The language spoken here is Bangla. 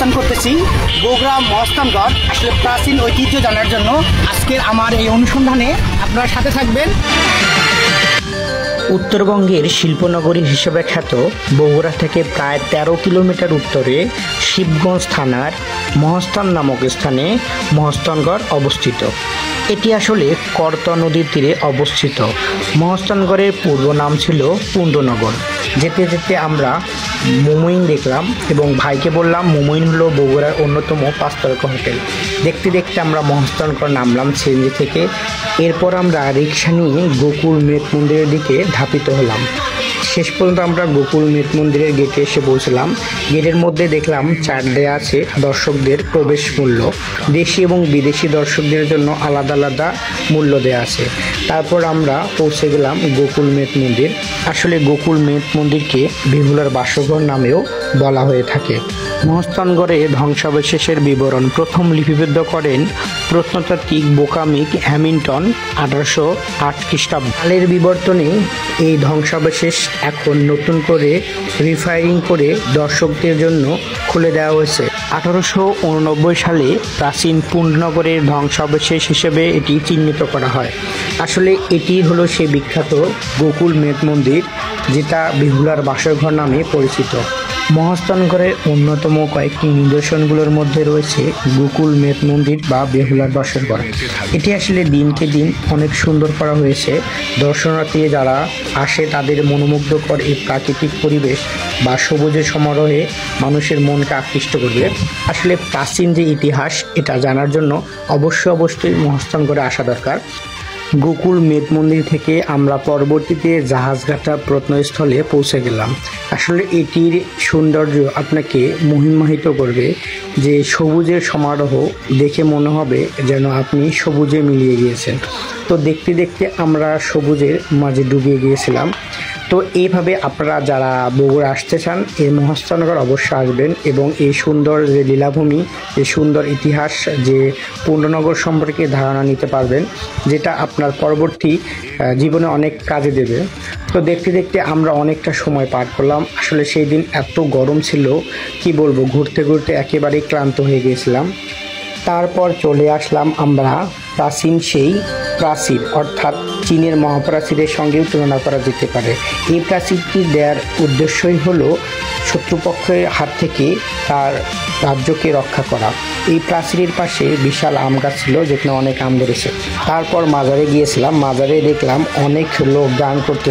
অবস্থান করতেছি বগুড়া মহাস্থানগড়। আসলে প্রাচীন ঐতিহ্য জানার জন্য আজকের আমার এই অনুসন্ধানে আপনারা সাথে থাকবেন। উত্তরবঙ্গের শিল্পনগরী হিসেবে খ্যাত বগুড়া থেকে প্রায় ১৩ কিলোমিটার উত্তরে শিবগঞ্জ থানার মহাস্থান নামক স্থানে মহাস্থানগড় অবস্থিত। এটি আসলে করতোয়া নদীর তীরে অবস্থিত। মহাস্থানগড়ের পূর্ব নাম ছিল পুণ্ডনগর। যেতে যেতে আমরা মোমোইন দেখলাম এবং ভাইকে বললাম মোমোইন হলো বগুড়ার অন্যতম ৫ তারকা হোটেল। দেখতে দেখতে আমরা মহাস্থানগড় নামলাম সিএনজি থেকে। এরপর আমরা রিক্সা নিয়ে গোকুল মৃত মন্দিরের দিকে ধাপিত হলাম। শেষ পর্যন্ত আমরা গোকুল মৃত মন্দিরের গেটে এসে পৌঁছলাম। গেটের মধ্যে দেখলাম চার্ট দেয়া আছে দর্শকদের প্রবেশ মূল্য। দেশি এবং বিদেশি দর্শকদের জন্য আলাদা আলাদা মূল্য দেয়া আছে। তারপর আমরা পৌঁছে গেলাম গোকুল মৃত মন্দির। আসলে গোকুল মৃত মন্দিরকে বেহুলার বাসঘর নামেও বলা হয়ে থাকে। মহাস্থানগড়ে ধ্বংসাবশেষের বিবরণ প্রথম লিপিবদ্ধ করেন প্রত্নতাত্ত্বিক বোকামিক হ্যামিল্টন ১৮০৮ খ্রিস্টাব্দে। কালের বিবর্তনে এই ধ্বংসাবশেষ এখন নতুন করে রিফায়ারিং করে দর্শকদের জন্য খুলে দেওয়া হয়েছে। ১৮৮৯ সালে প্রাচীন পুণ্ডনগরের ধ্বংসাবশেষ হিসেবে এটি চিহ্নিত করা হয়। আসলে এটি হলো সেই বিখ্যাত গোকুল মৃত মন্দির, যেটা বেহুলার বাসঘর নামে পরিচিত। মহাস্থানগড়ের অন্যতম কয়েকটি নিদর্শনগুলোর মধ্যে রয়েছে গোকুল মৃত মন্দির বা বেহুলার বাসঘর। এটি আসলে দিনকে দিন অনেক সুন্দর করা হয়েছে। দর্শনার্থী যারা আসে তাদের মনোমুগ্ধকর এই প্রাকৃতিক পরিবেশ বা সবুজের সমারোহে মানুষের মনকে আকৃষ্ট করবে। আসলে প্রাচীন যে ইতিহাস এটা জানার জন্য অবশ্যই মহাস্থানগড়ে আসা দরকার। গোকুল মৃত মন্দির থেকে আমরা পরবর্তীতে জাহাজঘাটা প্রত্নস্থলে পৌঁছে গেলাম। আসলে এটির সৌন্দর্য আপনাকে মোহিত করবে, যে সবুজের সমারোহ দেখে মনে হবে যেন আপনি সবুজে মিলিয়ে গিয়েছেন। তো দেখতে দেখতে আমরা সবুজের মাঝে ডুবিয়ে গিয়েছিলাম। তো এইভাবে আপনারা যারা বগুড়া আসতে চান এই মহাস্থানগড় অবশ্যই আসবেন এবং এই সুন্দর যে লীলাভূমি, এই সুন্দর ইতিহাস, যে পুণ্ডনগর সম্পর্কে ধারণা নিতে পারবেন, যেটা আপনার পরবর্তী জীবনে অনেক কাজে দেবে। তো দেখতে দেখতে আমরা অনেকটা সময় পার করলাম। আসলে সেই দিন এত গরম ছিল, কি বলবো, ঘুরতে ঘুরতে একেবারেই ক্লান্ত হয়ে গিয়েছিলাম। তারপর চলে আসলাম আমরা প্রাচীন সেই প্রাচীর, অর্থাৎ চীনের মহাপ্রাচীরের সঙ্গেও তুলনা করা যেতে পারে। এই প্রাচীরটি দেওয়ার উদ্দেশ্যই হলো শত্রুপক্ষের হাত থেকে তার রাজ্যকে রক্ষা করা। এই প্রাচীরের পাশে বিশাল আম গাছ ছিল, যেখানে অনেক আম ধরেছে। তারপর মাজারে গিয়েছিলাম। মাজারে দেখলাম অনেক লোক গান করতে